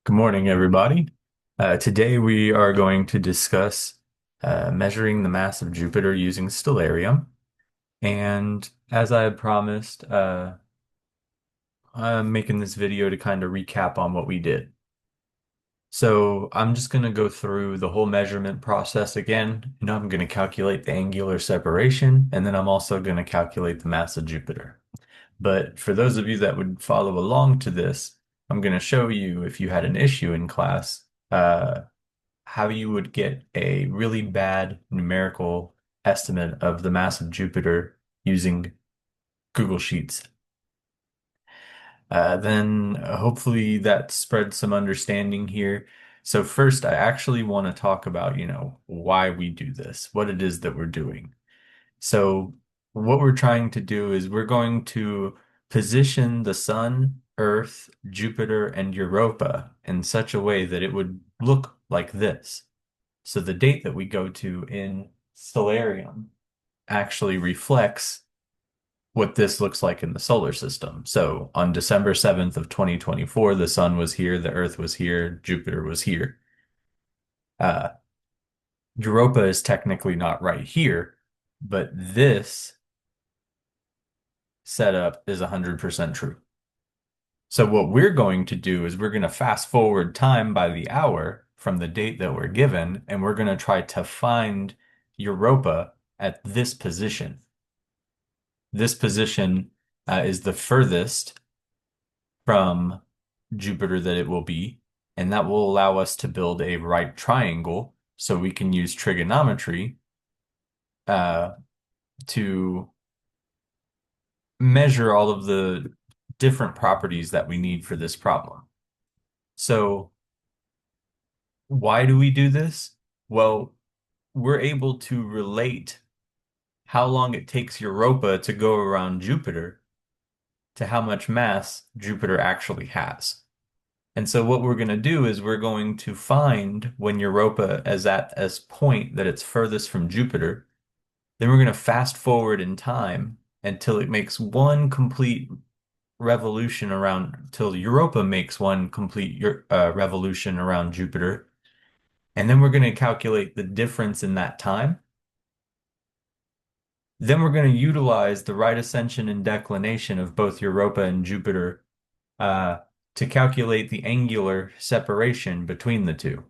Good morning, everybody. Today we are going to discuss measuring the mass of Jupiter using Stellarium. And as I had promised, I'm making this video to kind of recap on what we did. So I'm just going to go through the whole measurement process again. I'm going to calculate the angular separation, and then I'm also going to calculate the mass of Jupiter. But for those of you that would follow along to this, I'm going to show you if you had an issue in class, how you would get a really bad numerical estimate of the mass of Jupiter using Google Sheets. Then hopefully that spreads some understanding here. So first, I actually want to talk about, why we do this, what it is that we're doing. So what we're trying to do is we're going to position the Sun, Earth, Jupiter, and Europa in such a way that it would look like this. So the date that we go to in Stellarium actually reflects what this looks like in the solar system. So on December 7th of 2024, the sun was here, the earth was here, Jupiter was here. Uh, Europa is technically not right here, but this setup is 100% true. So what we're going to do is we're going to fast forward time by the hour from the date that we're given, and we're going to try to find Europa at this position. This position is the furthest from Jupiter that it will be, and that will allow us to build a right triangle so we can use trigonometry uh, to measure all of the different properties that we need for this problem. So why do we do this? Well, we're able to relate how long it takes Europa to go around Jupiter to how much mass Jupiter actually has. And so what we're going to do is we're going to find when Europa is at this point that it's furthest from Jupiter, then we're going to fast forward in time until it makes one complete revolution around, till Europa makes one complete revolution around Jupiter. And then we're going to calculate the difference in that time. Then we're going to utilize the right ascension and declination of both Europa and Jupiter uh, to calculate the angular separation between the two.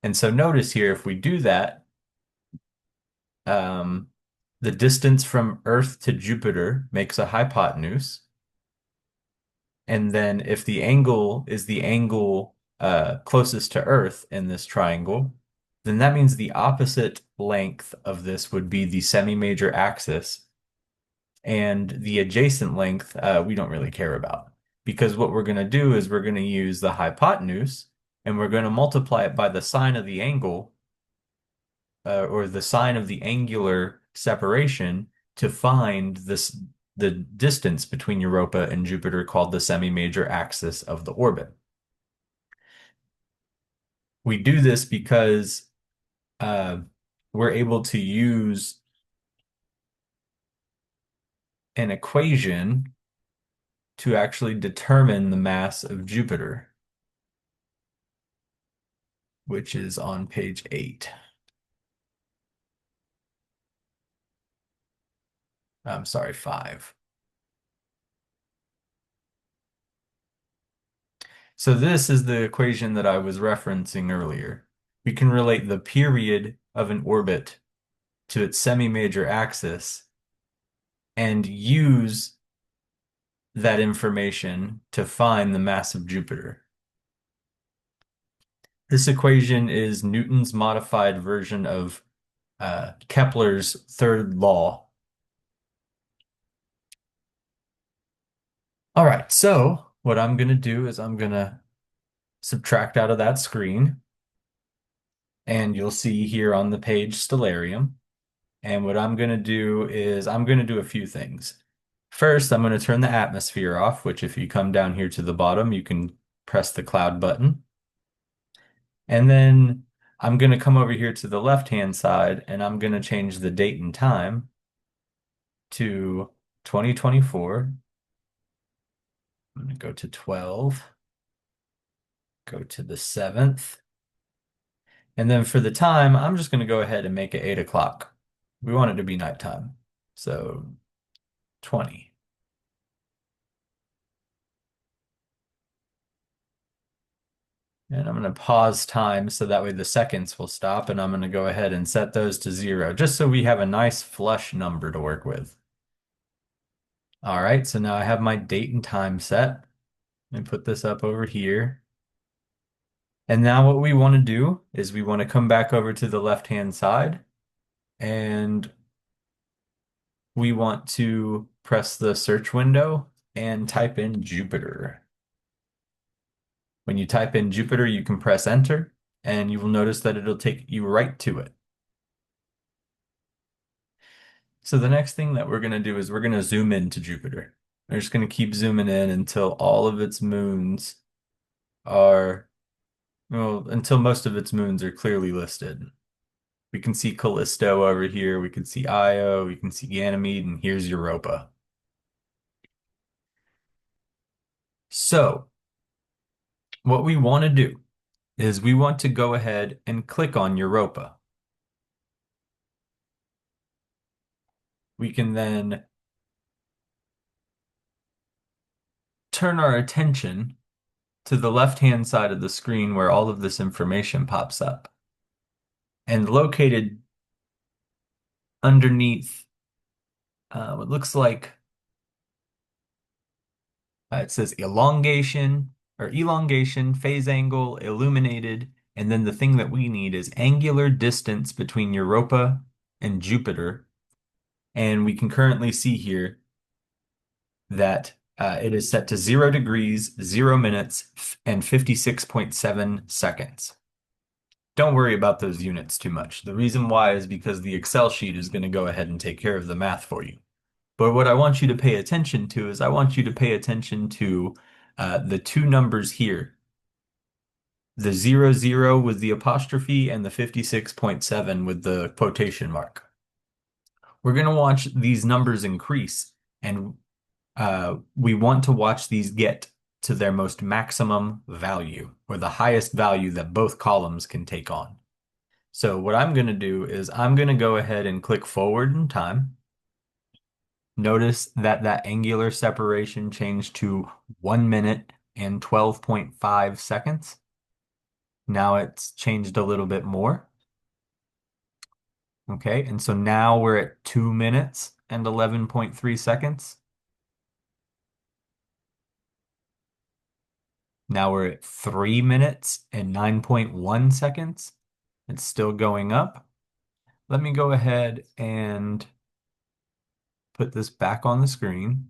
And so notice here, if we do that, um, the distance from Earth to Jupiter makes a hypotenuse. And then if the angle is the angle closest to Earth in this triangle, then that means the opposite length of this would be the semi-major axis. And the adjacent length, we don't really care about. Because what we're going to do is we're going to use the hypotenuse and we're going to multiply it by the sine of the angle or the sine of the angular separation to find the distance between Europa and Jupiter called the semi-major axis of the orbit. We do this because we're able to use an equation to actually determine the mass of Jupiter, which is on page 8. I'm sorry, 5. So this is the equation that I was referencing earlier. We can relate the period of an orbit to its semi-major axis and use that information to find the mass of Jupiter. This equation is Newton's modified version of Kepler's third law. All right, so what I'm going to do is I'm going to subtract out of that screen, and you'll see here on the page Stellarium. And what I'm going to do is I'm going to do a few things. First, I'm going to turn the atmosphere off, which if you come down here to the bottom, you can press the cloud button. And then I'm going to come over here to the left-hand side, and I'm going to change the date and time to 2024. I'm going to go to 12. Go to the 7th. And then for the time, I'm just going to go ahead and make it 8 o'clock. We want it to be nighttime. So 20. And I'm going to pause time so that way the seconds will stop. And I'm going to go ahead and set those to 0, just so we have a nice flush number to work with. All right, so now I have my date and time set. And put this up over here. And now what we want to do is we want to come back over to the left-hand side and we want to press the search window and type in Jupiter. When you type in Jupiter, you can press enter and you will notice that it'll take you right to it. So the next thing that we're going to do is we're going to zoom into Jupiter. We're just going to keep zooming in until all of its moons are, well, until most of its moons are clearly listed. We can see Callisto over here, we can see Io, we can see Ganymede, and here's Europa. So what we want to do is we want to go ahead and click on Europa. We can then turn our attention to the left-hand side of the screen where all of this information pops up. And located underneath what looks like it says elongation, phase angle, illuminated, and then the thing that we need is angular distance between Europa and Jupiter. And we can currently see here that it is set to 0 degrees, 0 minutes, and 56.7 seconds. Don't worry about those units too much. The reason why is because the Excel sheet is going to go ahead and take care of the math for you. But what I want you to pay attention to is I want you to pay attention to the two numbers here. The 00 with the apostrophe and the 56.7 with the quotation mark. We're going to watch these numbers increase, and we want to watch these get to their most maximum value, or the highest value that both columns can take on. So what I'm going to do is I'm going to go ahead and click forward in time. Notice that that angular separation changed to 1 minute and 12.5 seconds. Now it's changed a little bit more. Okay, and so now we're at 2 minutes and 11.3 seconds. Now we're at 3 minutes and 9.1 seconds. It's still going up. Let me go ahead and put this back on the screen.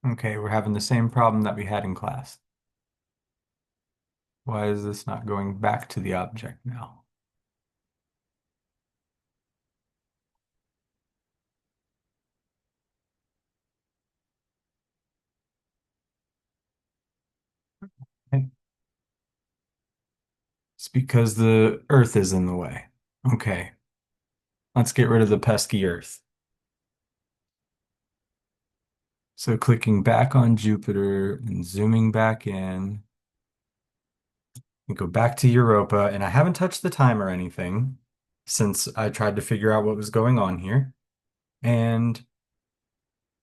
Okay, we're having the same problem that we had in class. Why is this not going back to the object now? Okay. It's because the Earth is in the way. Okay, let's get rid of the pesky Earth. So clicking back on Jupiter and zooming back in, and go back to Europa, and I haven't touched the time or anything since I tried to figure out what was going on here. And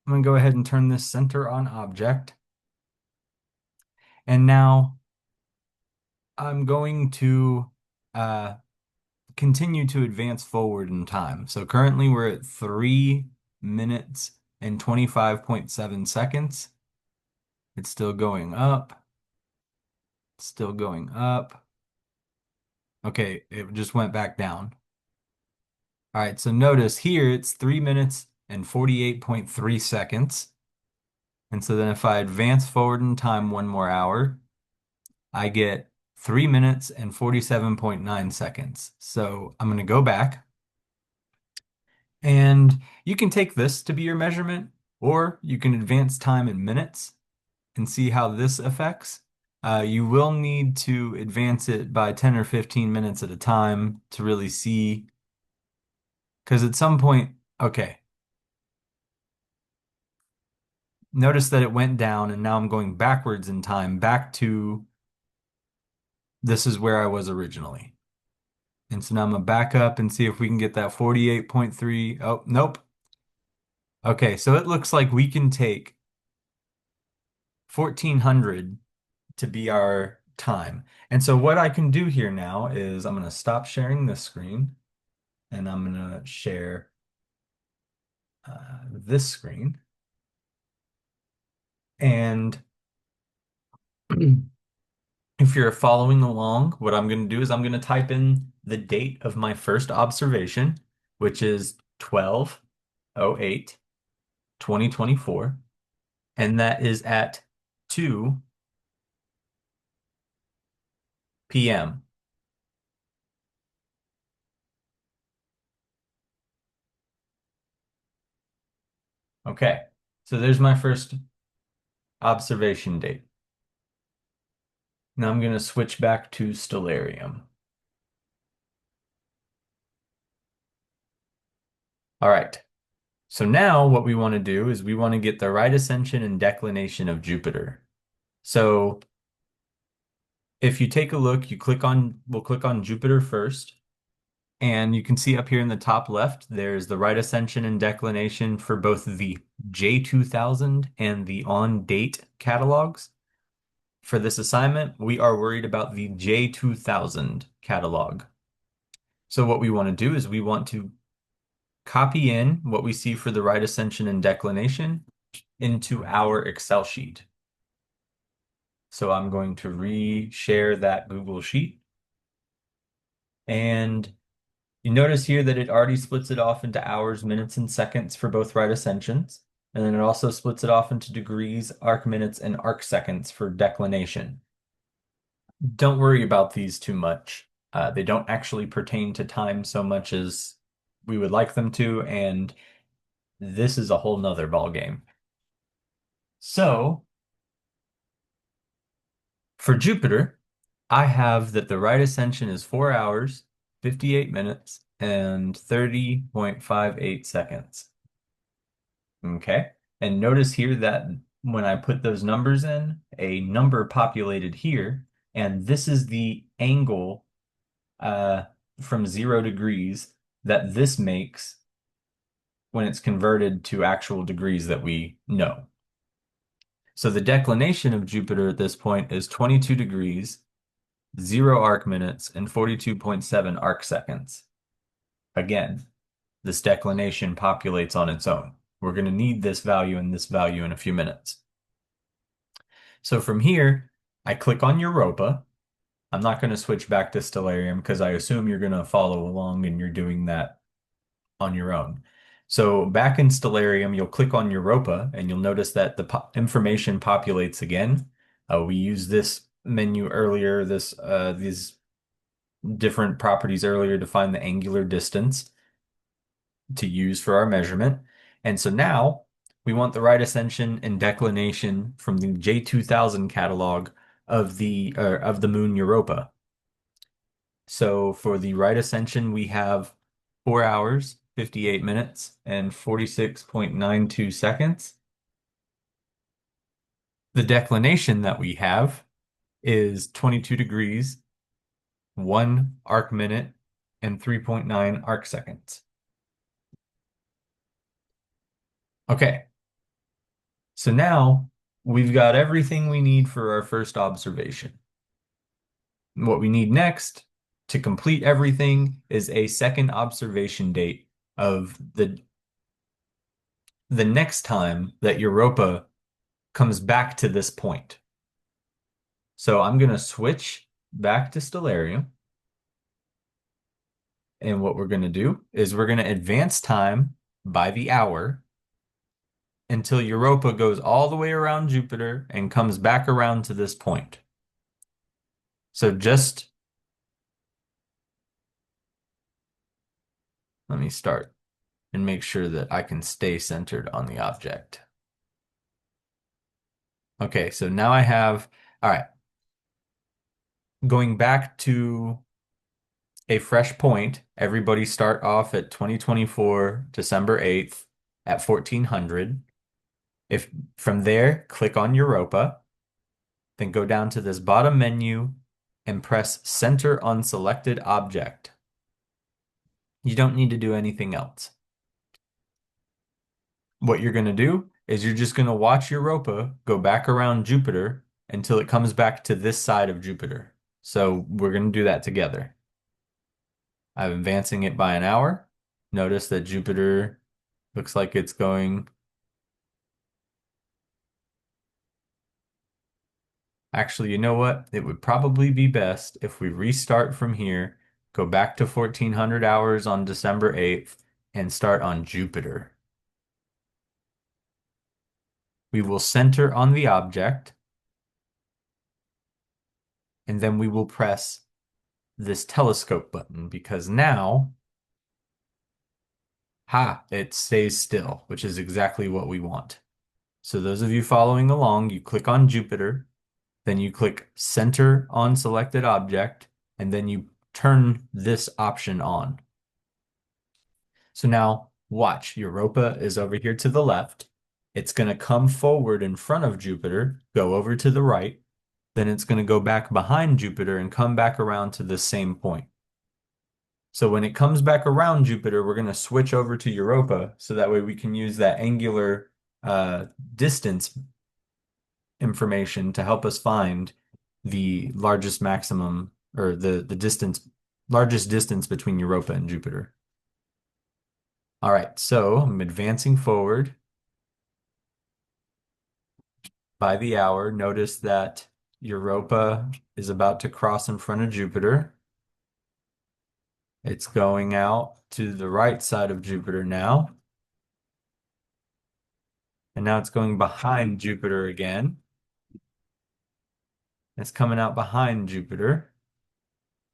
I'm going to go ahead and turn this center on object. And now I'm going to continue to advance forward in time. So currently we're at 3 minutes and 25.7 seconds. It's still going up. Still going up. Okay, it just went back down. All right, so notice here it's 3 minutes and 48.3 seconds. And so then if I advance forward in time 1 more hour, I get 3 minutes and 47.9 seconds. So I'm going to go back. And you can take this to be your measurement, or you can advance time in minutes. and see how this affects. You will need to advance it by 10 or 15 minutes at a time to really see, because at some point, okay, notice that it went down and now I'm going backwards in time, back to this is where I was originally. And so now I'm gonna back up and see if we can get that 48.3. Oh, nope. Okay, so it looks like we can take 1400 to be our time. And so what I can do here now is I'm gonna stop sharing this screen and I'm gonna share this screen. And if you're following along, what I'm going to do is I'm going to type in the date of my first observation, which is 12/08, 2024, and that is at 2 p.m. Okay, so there's my first observation date. Now I'm going to switch back to Stellarium. All right, so now what we want to do is we want to get the right ascension and declination of Jupiter. So if you take a look, we'll click on Jupiter first. And you can see up here in the top left, there's the right ascension and declination for both the J2000 and the on date catalogs. For this assignment, we are worried about the J2000 catalog. So what we want to do is we want to copy in what we see for the right ascension and declination into our Excel sheet. So I'm going to re-share that Google Sheet. And you notice here that it already splits it off into hours, minutes, and seconds for both right ascensions. And then it also splits it off into degrees, arc minutes, and arc seconds for declination. Don't worry about these too much. They don't actually pertain to time so much as we would like them to, and this is a whole nother ball game. So for Jupiter, I have that the right ascension is 4 hours, 58 minutes, and 30.58 seconds. Okay. And notice here that when I put those numbers in, a number populated here, and this is the angle uh, from 0 degrees that this makes when it's converted to actual degrees that we know. So the declination of Jupiter at this point is 22 degrees, 0 arc minutes, and 42.7 arc seconds. Again, this declination populates on its own. We're going to need this value and this value in a few minutes. So from here, I click on Europa. I'm not going to switch back to Stellarium because I assume you're going to follow along and you're doing that on your own. So back in Stellarium, you'll click on Europa and you'll notice that the information populates again. We used this menu earlier, these different properties earlier to find the angular distance to use for our measurement. And so now we want the right ascension and declination from the J2000 catalog of the moon Europa. So for the right ascension, we have 4 hours, 58 minutes, and 46.92 seconds. The declination that we have is 22 degrees, 1 arc minute, and 3.9 arc seconds. Okay, so now we've got everything we need for our first observation. What we need next to complete everything is a second observation date of the next time that Europa comes back to this point. So I'm going to switch back to Stellarium. And what we're going to do is we're going to advance time by the hour until Europa goes all the way around Jupiter and comes back around to this point. So just let me start and make sure that I can stay centered on the object. Okay, so now I have, all right, going back to a fresh point, everybody start off at 2024, December 8th at 1400. If from there, click on Europa, then go down to this bottom menu and press Center on Selected Object. You don't need to do anything else. What you're going to do is you're just going to watch Europa go back around Jupiter until it comes back to this side of Jupiter. So we're going to do that together. I'm advancing it by an hour. Notice that Jupiter looks like it's going. Actually, you know what? It would probably be best if we restart from here, go back to 1400 hours on December 8th, and start on Jupiter. We will center on the object, and then we will press this telescope button because now, it stays still, which is exactly what we want. So those of you following along, you click on Jupiter, then you click center on selected object, and then you turn this option on. So now watch, Europa is over here to the left. It's going to come forward in front of Jupiter, go over to the right, then it's going to go back behind Jupiter and come back around to the same point. So when it comes back around Jupiter, we're going to switch over to Europa so that way we can use that angular uh, distance information to help us find the largest maximum or the distance, largest distance between Europa and Jupiter. All right, so I'm advancing forward by the hour. Notice that Europa is about to cross in front of Jupiter. It's going out to the right side of Jupiter now. And now it's going behind Jupiter again. It's coming out behind Jupiter.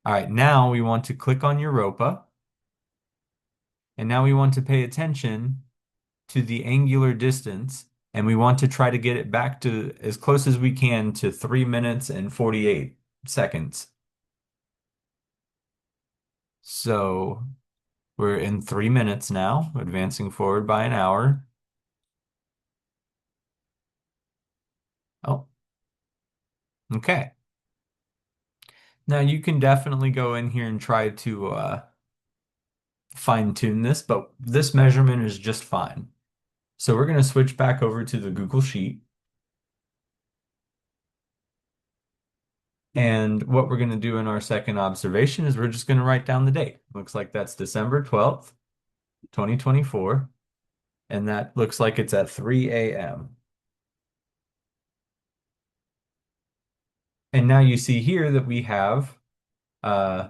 All right, now we want to click on Europa. And now we want to pay attention to the angular distance. And we want to try to get it back to as close as we can to 3 minutes and 48 seconds. So we're in 3 minutes now, advancing forward by an hour. Oh, okay. Now you can definitely go in here and try to fine tune this, but this measurement is just fine. So we're going to switch back over to the Google Sheet. And what we're going to do in our second observation is we're just going to write down the date. Looks like that's December 12th, 2024. And that looks like it's at 3 a.m. And now you see here that we have uh,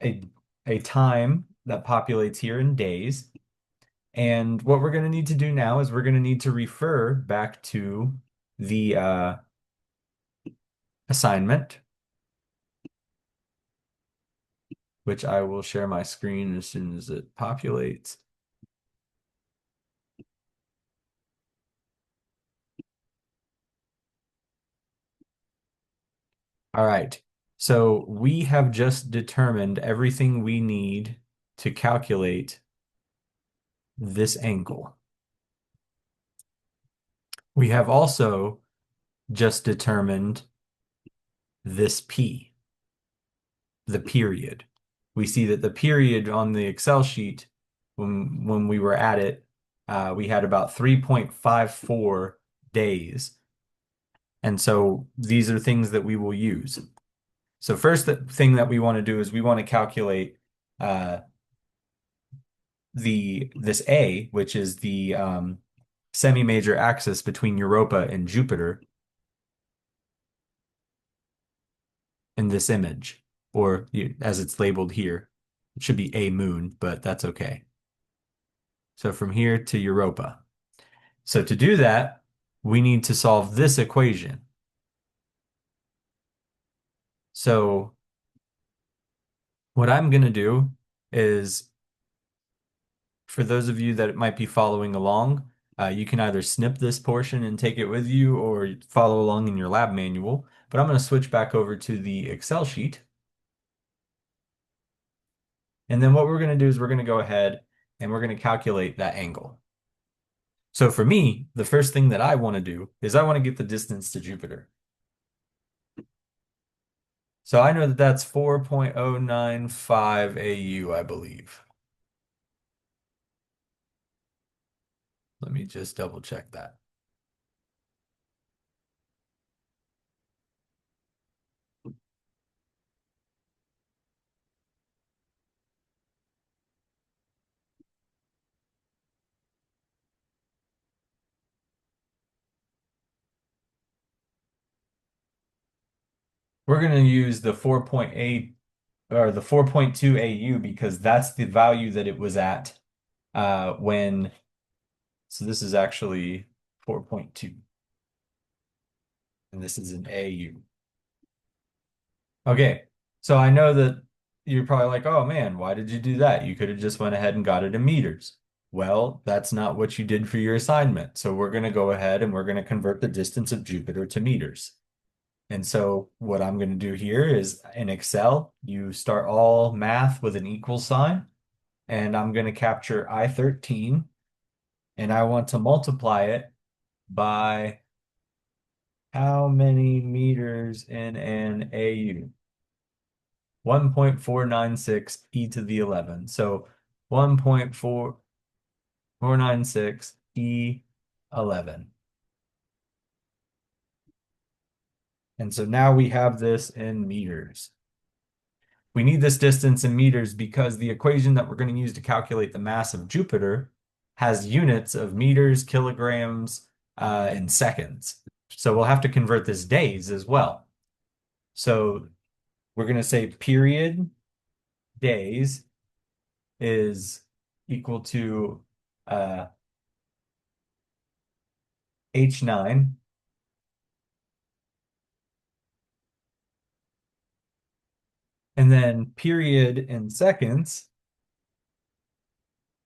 a, a time that populates here in days. And what we're going to need to do now is we're going to need to refer back to the assignment, which I will share my screen as soon as it populates. All right. So we have just determined everything we need to calculate this angle. We have also just determined this P, the period. We see that the period on the Excel sheet, when we were at it, we had about 3.54 days. And so these are things that we will use. So first thing that we want to do is we want to calculate this A, which is the semi-major axis between Europa and Jupiter in this image, or as it's labeled here. It should be a moon, but that's okay. So from here to Europa. So to do that, we need to solve this equation. So what I'm going to do is, for those of you that might be following along, You can either snip this portion and take it with you or follow along in your lab manual. But I'm going to switch back over to the Excel sheet. And then what we're going to do is we're going to go ahead and we're going to calculate that angle. So for me, the first thing that I want to do is I want to get the distance to Jupiter. So I know that that's 4.095 AU, I believe. Let me just double check that. We're going to use the 4.8 or the 4.2 AU because that's the value that it was at when, so this is actually 4.2 and this is an AU. Okay, so I know that you're probably like, oh man, why did you do that? You could have just went ahead and got it in meters. Well, that's not what you did for your assignment. So we're going to go ahead and we're going to convert the distance of Jupiter to meters. And so what I'm going to do here is in Excel, you start all math with an equal sign, and I'm going to capture I-13, and I want to multiply it by how many meters in an AU? 1.496 e to the 11. So 1.4496 e 11. And so now we have this in meters. We need this distance in meters because the equation that we're going to use to calculate the mass of Jupiter has units of meters, kilograms, and seconds. So we'll have to convert this days as well. So we're going to say period days is equal to H9. And then period in seconds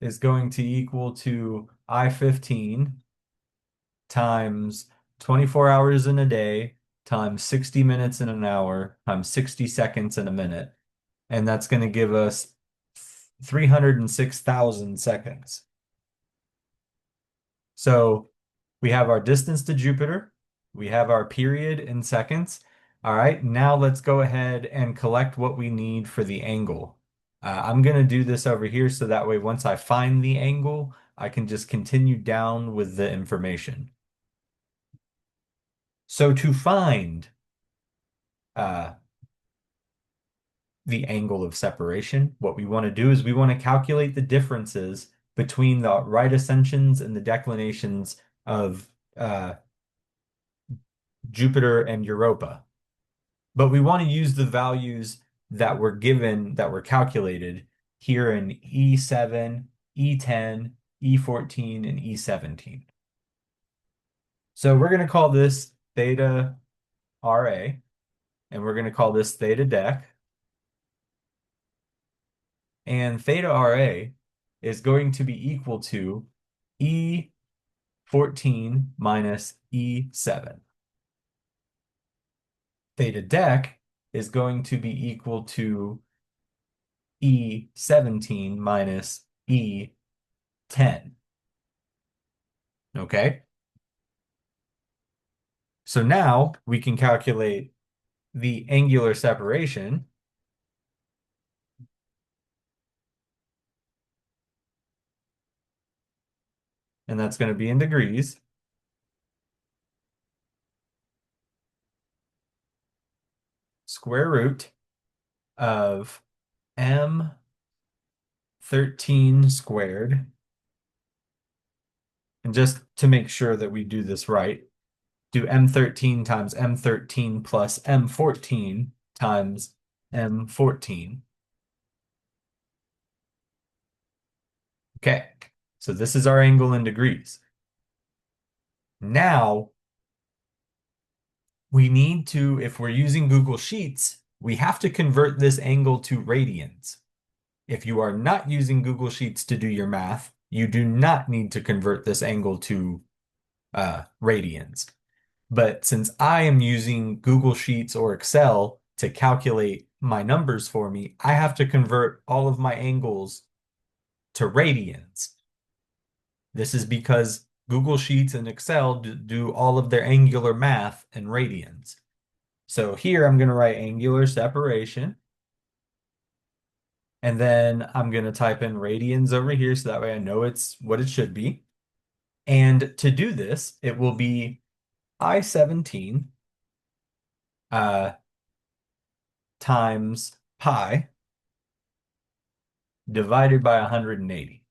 is going to equal to I-15 times 24 hours in a day times 60 minutes in an hour times 60 seconds in a minute. And that's going to give us 306,000 seconds. So we have our distance to Jupiter. We have our period in seconds. All right, now let's go ahead and collect what we need for the angle. I'm going to do this over here so that way once I find the angle, I can just continue down with the information. So to find uh, the angle of separation, what we want to do is we want to calculate the differences between the right ascensions and the declinations of Jupiter and Europa. But we want to use the values that were given, that were calculated here in E7, E10, E14, and E17. So we're going to call this theta RA, and we're going to call this theta dec. And theta RA is going to be equal to E14 minus E7. Theta dec is going to be equal to E17 minus E10. Okay? So now we can calculate the angular separation. And that's going to be in degrees. Square root of M13 squared. And just to make sure that we do this right, do M13 times M13 plus M14 times M14. Okay, so this is our angle in degrees. Now, we need to, if we're using Google Sheets, we have to convert this angle to radians. If you are not using Google Sheets to do your math, you do not need to convert this angle to radians. But since I am using Google Sheets or Excel to calculate my numbers for me, I have to convert all of my angles to radians. This is because Google Sheets and Excel do all of their angular math in radians. So here I'm going to write angular separation, and then I'm going to type in radians over here so that way I know it's what it should be. And to do this, it will be I-17 uh, times pi divided by 180.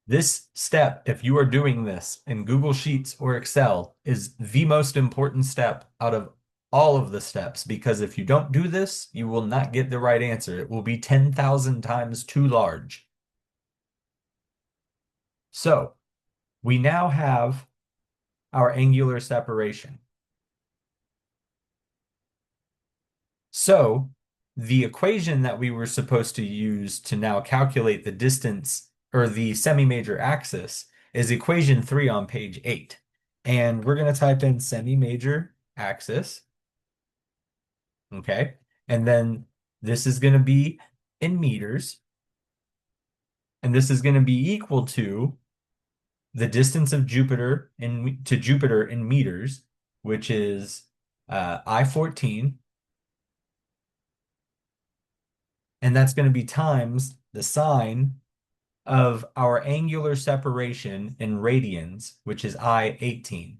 This step, if you are doing this in Google Sheets or Excel, is the most important step out of all of the steps, because if you don't do this, you will not get the right answer. It will be 10,000 times too large. So we now have our angular separation. So the equation that we were supposed to use to now calculate the distance or the semi-major axis is equation 3 on page 8. And we're going to type in semi-major axis. Okay. And then this is going to be in meters. And this is going to be equal to the distance of Jupiter to Jupiter in meters, which is I-14. And that's going to be times the sine of our angular separation in radians, which is I-18.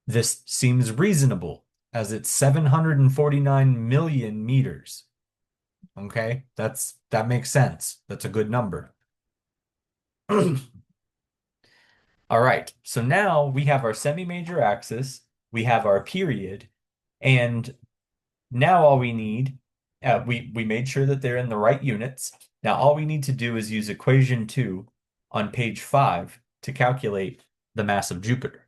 This seems reasonable as it's 749 million meters. Okay, that makes sense. That's a good number. All right, so now we have our semi-major axis, we have our period, and now all we need, we made sure that they're in the right units. Now all we need to do is use equation 2 on page 5 to calculate the mass of Jupiter.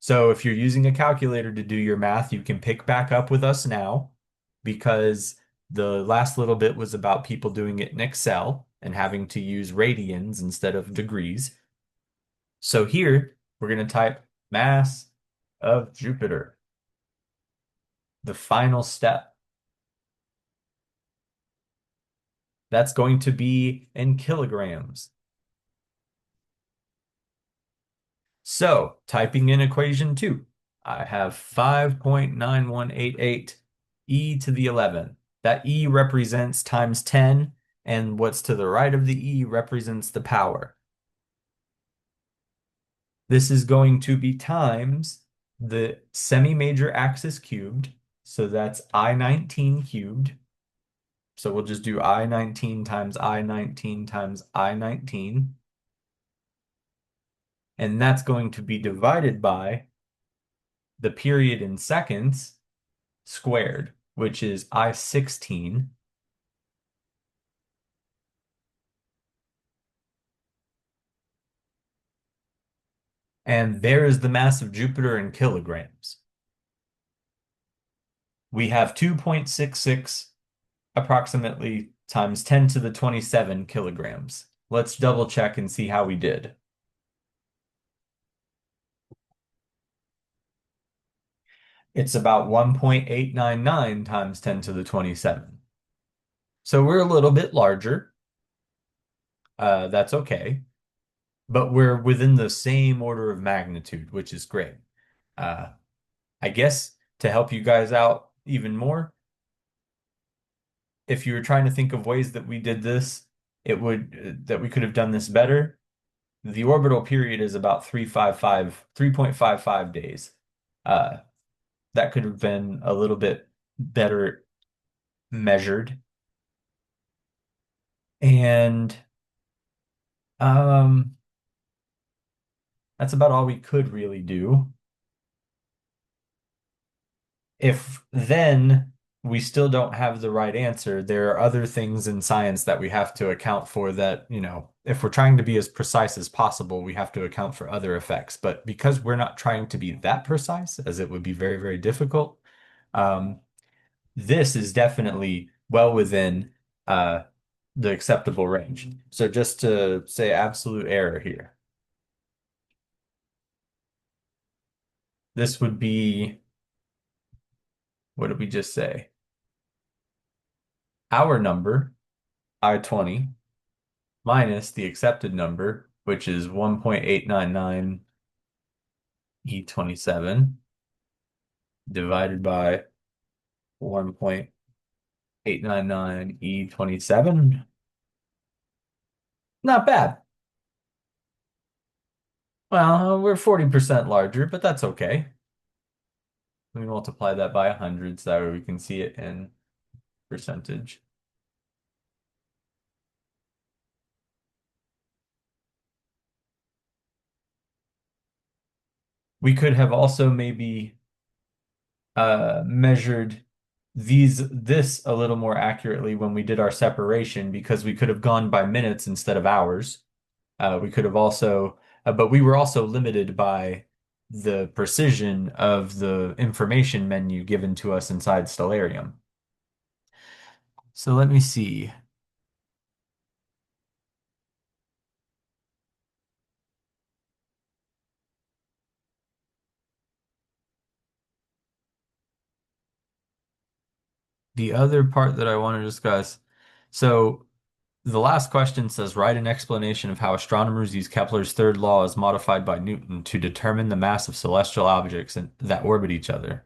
So if you're using a calculator to do your math, you can pick back up with us now, because the last little bit was about people doing it in Excel and having to use radians instead of degrees. So here we're going to type mass of Jupiter, the final step. That's going to be in kilograms. So typing in equation 2, I have 5.9188 e to the 11. That e represents times 10, and what's to the right of the e represents the power. This is going to be times the semi-major axis cubed, so that's I-19 cubed. So we'll just do I-19 times I-19 times I-19. And that's going to be divided by the period in seconds squared, which is I-16. And there is the mass of Jupiter in kilograms. We have 2.66 approximately times 10 to the 27 kilograms. Let's double check and see how we did. It's about 1.899 times 10 to the 27. So we're a little bit larger. That's okay. But we're within the same order of magnitude, which is great. Uh, I guess to help you guys out even more, if you were trying to think of ways that we did this, that we could have done this better. The orbital period is about 3.55 days. Uh, that could have been a little bit better measured. And um, that's about all we could really do. If then we still don't have the right answer, there are other things in science that we have to account for that, if we're trying to be as precise as possible, we have to account for other effects. But because we're not trying to be that precise, as it would be very, very difficult, this is definitely well within uh, the acceptable range. So just to say absolute error here, this would be, what did we just say? Our number, I-20, minus the accepted number, which is 1.899 E27, divided by 1.899 E27. Not bad. Well, we're 40% larger, but that's okay. We multiply that by 100 so that way we can see it in percentage. We could have also maybe measured this a little more accurately when we did our separation because we could have gone by minutes instead of hours. We could have also, but we were also limited by the precision of the information menu given to us inside Stellarium. So let me see. The other part that I want to discuss. So the last question says, write an explanation of how astronomers use Kepler's third law as modified by Newton to determine the mass of celestial objects that orbit each other.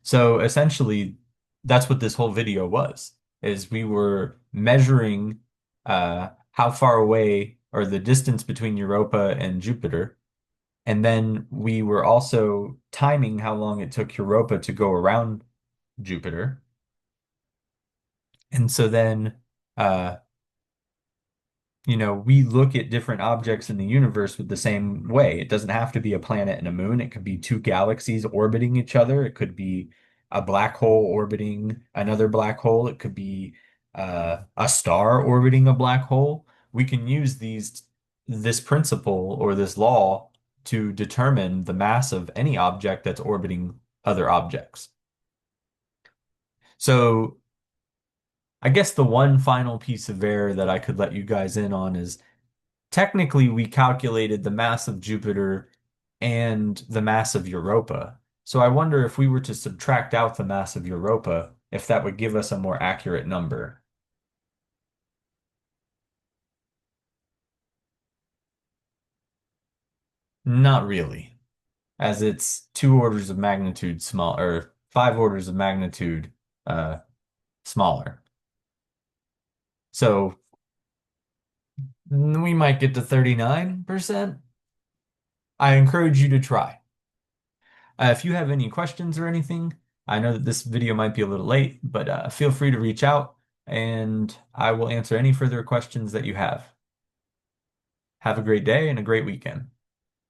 So essentially, that's what this whole video was, is we were measuring how far away or the distance between Europa and Jupiter. And then we were also timing how long it took Europa to go around Jupiter. And so then uh, we look at different objects in the universe with the same way. It doesn't have to be a planet and a moon. It could be two galaxies orbiting each other. It could be a black hole orbiting another black hole. It could be a star orbiting a black hole. We can use this principle or this law to determine the mass of any object that's orbiting other objects. So I guess the one final piece of error that I could let you guys in on is technically we calculated the mass of Jupiter and the mass of Europa. So I wonder if we were to subtract out the mass of Europa, if that would give us a more accurate number. Not really, as it's two orders of magnitude small or five orders of magnitude uh, smaller. So we might get to 39%. I encourage you to try. If you have any questions or anything, I know that this video might be a little late, but feel free to reach out and I will answer any further questions that you have. Have a great day and a great weekend.